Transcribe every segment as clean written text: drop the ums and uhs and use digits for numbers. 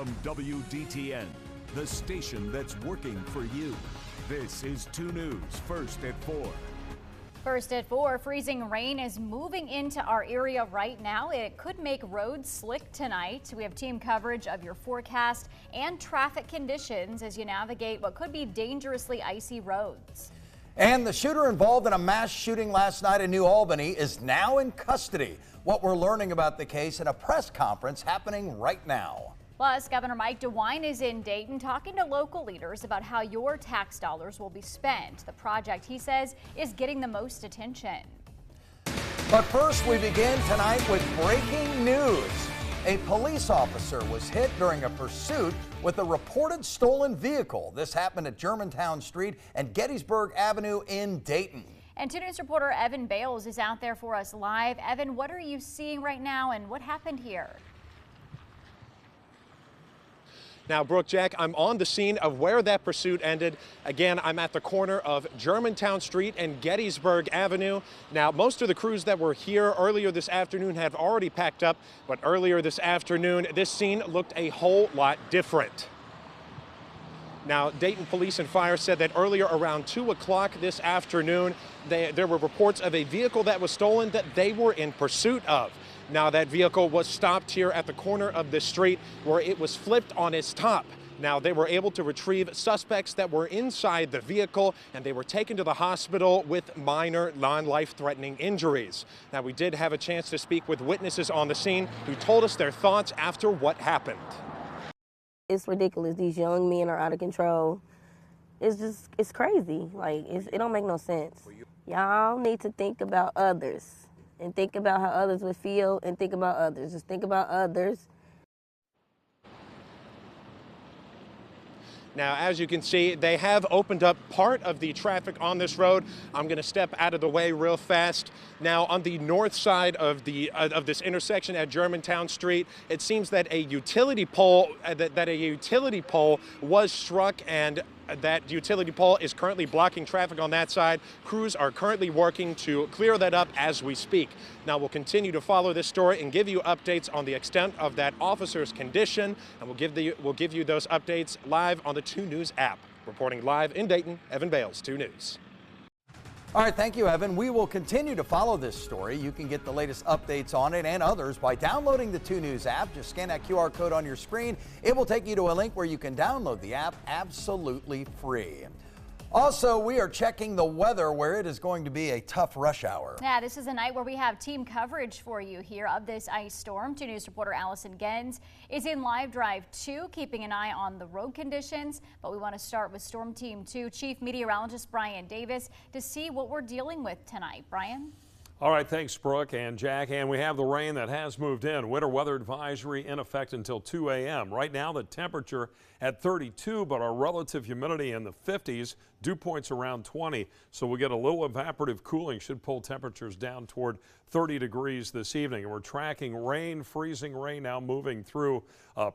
From WDTN, the station that's working for you. This is 2 News, first at 4. First at 4, freezing rain is moving into our area right now. It could make roads slick tonight. We have team coverage of your forecast and traffic conditions as you navigate what could be dangerously icy roads. And the shooter involved in a mass shooting last night in New Albany is now in custody. What we're learning about the case in a press conference happening right now. Plus, Governor Mike DeWine is in Dayton talking to local leaders about how your tax dollars will be spent. The project, he says, is getting the most attention. But first, we begin tonight with breaking news. A police officer was hit during a pursuit with a reported stolen vehicle. This happened at Germantown Street and Gettysburg Avenue in Dayton. And 2 News reporter Evan Bales is out there for us live. Evan, what are you seeing right now and what happened here? Now, Brooke, Jack, I'm on the scene of where that pursuit ended. Again, I'm at the corner of Germantown Street and Gettysburg Avenue. Now, most of the crews that were here earlier this afternoon have already packed up, but earlier this afternoon, this scene looked a whole lot different. Now, Dayton Police and Fire said that earlier around 2 o'clock this afternoon, there were reports of a vehicle that was stolen that they were in pursuit of. Now, that vehicle was stopped here at the corner of the street where it was flipped on its top. Now, they were able to retrieve suspects that were inside the vehicle, and they were taken to the hospital with minor non-life-threatening injuries. Now, we did have a chance to speak with witnesses on the scene who told us their thoughts after what happened. It's ridiculous. These young men are out of control. It's crazy. Like, it don't make no sense. Y'all need to think about others. And think about how others would feel and think about others. Just think about others. Now, as you can see, they have opened up part of the traffic on this road. I'm going to step out of the way real fast. Now, on the north side of this intersection at Germantown Street, it seems that a utility pole was struck, and that utility pole is currently blocking traffic on that side. Crews are currently working to clear that up as we speak. Now, we'll continue to follow this story and give you updates on the extent of that officer's condition, and we'll give you those updates live on the 2 News app. Reporting live in Dayton, Evan Bales, 2 News. All right, thank you, Evan. We will continue to follow this story. You can get the latest updates on it and others by downloading the 2 News app. Just scan that QR code on your screen. It will take you to a link where you can download the app absolutely free. Also, we are checking the weather where it is going to be a tough rush hour. Yeah, this is a night where we have team coverage for you here of this ice storm. 2 News reporter Allison Gens is in Live Drive 2, keeping an eye on the road conditions. But we want to start with Storm Team 2 Chief Meteorologist Brian Davis to see what we're dealing with tonight. Brian? All right, thanks, Brooke and Jack. And we have the rain that has moved in. Winter weather advisory in effect until 2 a.m. Right now, the temperature at 32, but our relative humidity in the 50s, dew points around 20. So we'll get a little evaporative cooling, should pull temperatures down toward 30 degrees this evening. And we're tracking rain, freezing rain now moving through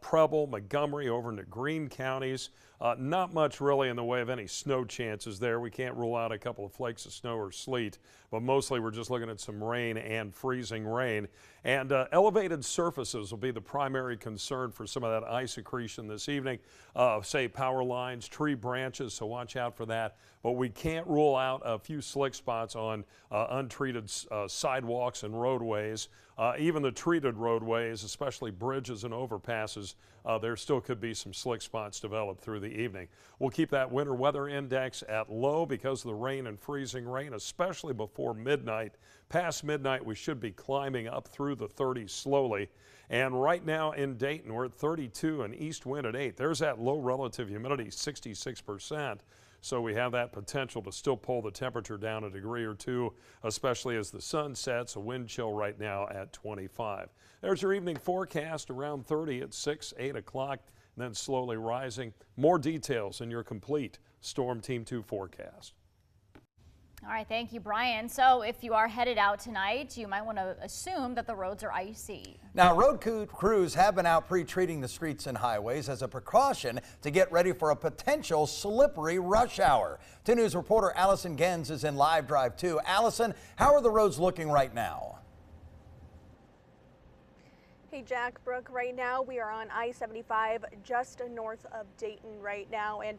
Preble, Montgomery, over into Greene counties. Not much really in the way of any snow chances there. We can't rule out a couple of flakes of snow or sleet, but mostly we're just looking at some rain and freezing rain. And elevated surfaces will be the primary concern for some of that ice accretion this evening. Say power lines, tree branches, so watch out for that. But we can't rule out a few slick spots on untreated sidewalks and roadways. Even the treated roadways, especially bridges and overpasses, there still could be some slick spots developed through the evening. We'll keep that winter weather index at low because of the rain and freezing rain, especially before midnight. Past midnight, we should be climbing up through the 30s slowly. And right now in Dayton, we're at 32 and east wind at 8. There's that low relative humidity, 66%. So we have that potential to still pull the temperature down a degree or two, especially as the sun sets. A wind chill right now at 25. There's your evening forecast, around 30 at 6, 8 o'clock, and then slowly rising. More details in your complete Storm Team 2 forecast. All right, thank you, Brian. So if you are headed out tonight, you might want to assume that the roads are icy. Now, road crews have been out pre-treating the streets and highways as a precaution to get ready for a potential slippery rush hour. 2 News reporter Allison Gens is in Live Drive 2. Allison, how are the roads looking right now? Hey, Hey Jack, Brooke, right now we are on I-75 just north of Dayton right now, and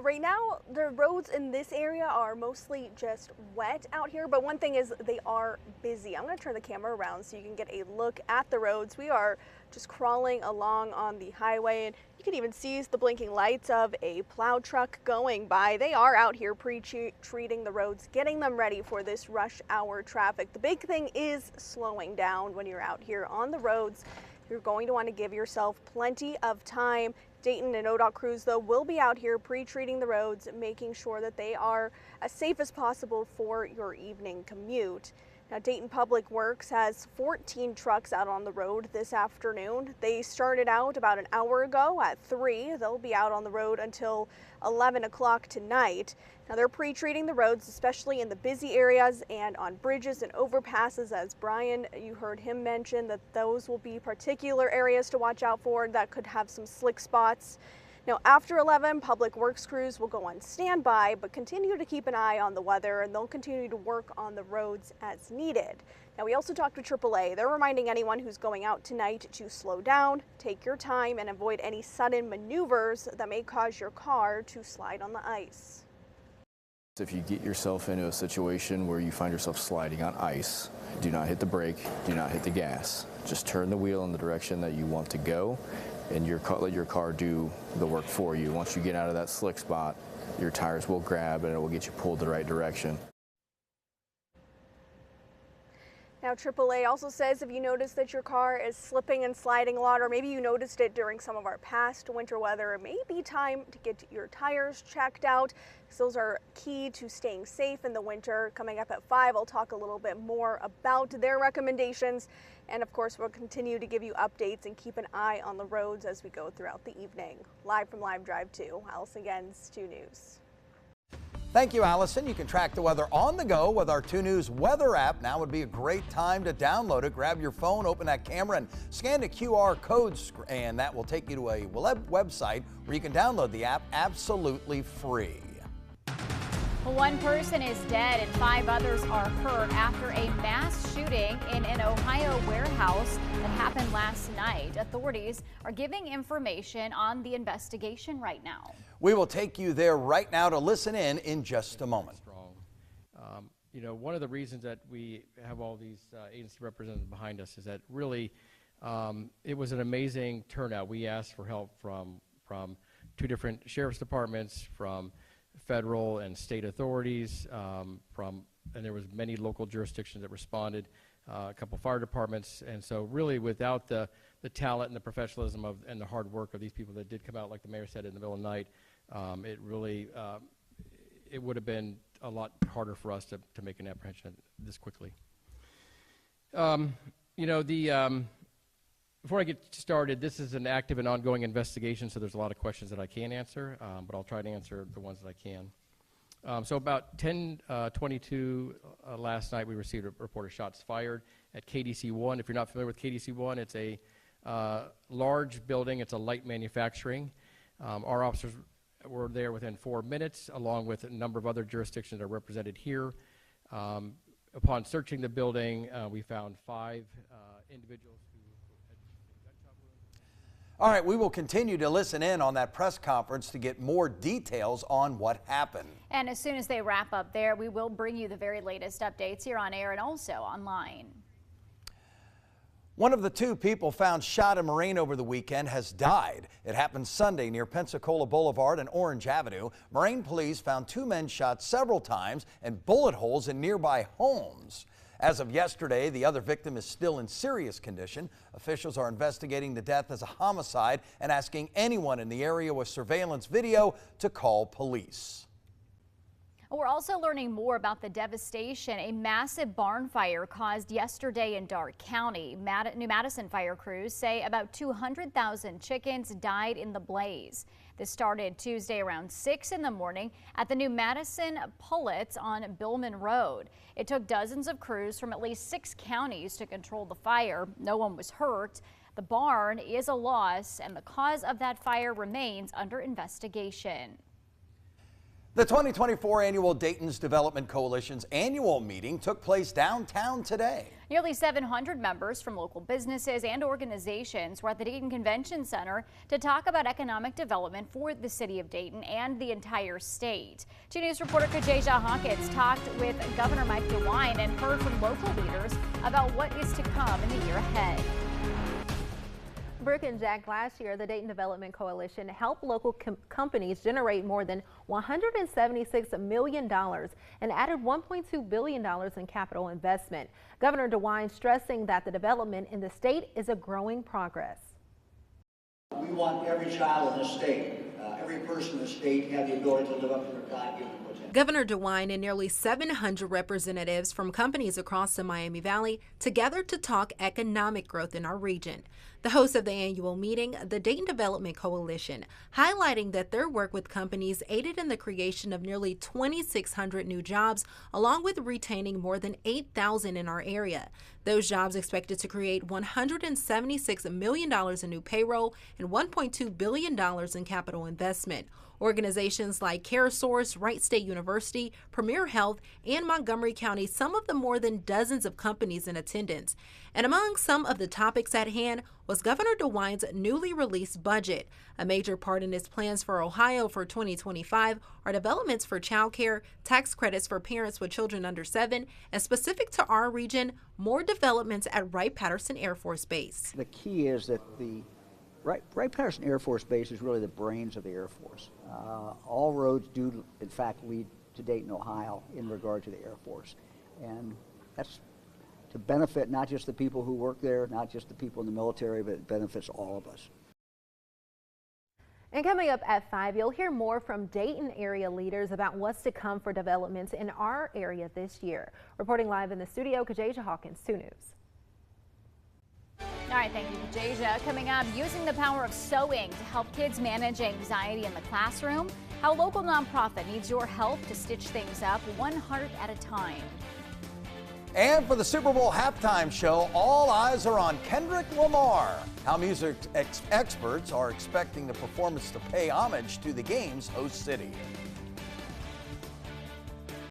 right now the roads in this area are mostly just wet out here, but one thing is they are busy. I'm going to turn the camera around so you can get a look at the roads. We are just crawling along on the highway, and you can even see the blinking lights of a plow truck going by. They are out here pre-treating the roads, getting them ready for this rush hour traffic. The big thing is slowing down when you're out here on the roads. You're going to want to give yourself plenty of time. Dayton and ODOT crews, though, will be out here pre-treating the roads, making sure that they are as safe as possible for your evening commute. Now, Dayton Public Works has 14 trucks out on the road this afternoon. They started out about an hour ago at 3. They'll be out on the road until 11 o'clock tonight. Now, they're pre-treating the roads, especially in the busy areas and on bridges and overpasses. As Brian, you heard him mention that those will be particular areas to watch out for that could have some slick spots. Now, after 11, Public Works crews will go on standby, but continue to keep an eye on the weather, and they'll continue to work on the roads as needed. Now, we also talked to AAA. They're reminding anyone who's going out tonight to slow down, take your time, and avoid any sudden maneuvers that may cause your car to slide on the ice. If you get yourself into a situation where you find yourself sliding on ice, do not hit the brake, do not hit the gas. Just turn the wheel in the direction that you want to go, and let your car do the work for you. Once you get out of that slick spot, your tires will grab and it will get you pulled the right direction. Now, AAA also says if you notice that your car is slipping and sliding a lot, or maybe you noticed it during some of our past winter weather, it may be time to get your tires checked out, because those are key to staying safe in the winter. Coming up at 5, I'll talk a little bit more about their recommendations. And of course, we'll continue to give you updates and keep an eye on the roads as we go throughout the evening. Live from Live Drive 2, Allison Gens, 2 News. Thank you, Allison. You can track the weather on the go with our 2 News weather app. Now would be a great time to download it. Grab your phone, open that camera, and scan the QR code, and that will take you to a website where you can download the app absolutely free. One person is dead and 5 others are hurt after a mass shooting in an Ohio warehouse that happened last night. Authorities are giving information on the investigation right now. We will take you there right now to listen in just a moment. You know, one of the reasons that we have all these agency representatives behind us is that really it was an amazing turnout. We asked for help from 2 different sheriff's departments, from federal and state authorities, and there was many local jurisdictions that responded, a couple fire departments, and so really without the talent and the professionalism and the hard work of these people that did come out, like the mayor said, in the middle of the night, it really it would have been a lot harder for us to make an apprehension this quickly. You know, before I get started, this is an active and ongoing investigation, so there's a lot of questions that I can't answer, but I'll try to answer the ones that I can. So about 10:22 last night, we received a report of shots fired at KDC 1. If you're not familiar with KDC 1, it's a large building. It's a light manufacturing. Our officers were there within 4 minutes, along with a number of other jurisdictions that are represented here. Upon searching the building, we found 5 individuals who had gunshot wounds. All right, we will continue to listen in on that press conference to get more details on what happened. And as soon as they wrap up there, we will bring you the very latest updates here on air and also online. One of the 2 people found shot in Moraine over the weekend has died. It happened Sunday near Pensacola Boulevard and Orange Avenue. Moraine police found 2 men shot several times and bullet holes in nearby homes. As of yesterday, the other victim is still in serious condition. Officials are investigating the death as a homicide and asking anyone in the area with surveillance video to call police. We're also learning more about the devastation a massive barn fire caused yesterday in Darke County. New Madison fire crews say about 200,000 chickens died in the blaze. This started Tuesday around 6 in the morning at the New Madison Pullets on Billman Road. It took dozens of crews from at least 6 counties to control the fire. No one was hurt. The barn is a loss, and the cause of that fire remains under investigation. The 2024 annual Dayton's Development Coalition's annual meeting took place downtown today. Nearly 700 members from local businesses and organizations were at the Dayton Convention Center to talk about economic development for the city of Dayton and the entire state. 2 News reporter Kajeja Hawkins talked with Governor Mike DeWine and heard from local leaders about what is to come in the year ahead. Brooke and Jack, last year, the Dayton Development Coalition helped local companies generate more than $176 million and added $1.2 billion in capital investment. Governor DeWine stressing that the development in the state is a growing progress. We want every child in the state, every person in the state to have the ability to live up to their God-given potential. Governor DeWine and nearly 700 representatives from companies across the Miami Valley together to talk economic growth in our region. The host of the annual meeting, the Dayton Development Coalition, highlighting that their work with companies aided in the creation of nearly 2,600 new jobs, along with retaining more than 8,000 in our area. Those jobs expected to create $176 million in new payroll and $1.2 billion in capital investment. Organizations like CareSource, Wright State University, Premier Health, and Montgomery County, some of the more than dozens of companies in attendance. And among some of the topics at hand was Governor DeWine's newly released budget. A major part in his plans for Ohio for 2025 are developments for childcare, tax credits for parents with children under 7, and specific to our region, more developments at Wright-Patterson Air Force Base. The key is that the Wright-Patterson Air Force Base is really the brains of the Air Force. All roads do, in fact, lead to Dayton, Ohio in regard to the Air Force. And that's to benefit not just the people who work there, not just the people in the military, but it benefits all of us. And coming up at 5, you'll hear more from Dayton area leaders about what's to come for developments in our area this year. Reporting live in the studio, Kajeja Hawkins, 2 News. All right, thank you, Kajeja. Coming up, using the power of sewing to help kids manage anxiety in the classroom. How a local nonprofit needs your help to stitch things up 1 heart at a time. And for the Super Bowl halftime show, all eyes are on Kendrick Lamar. How music experts are expecting the performance to pay homage to the game's host city.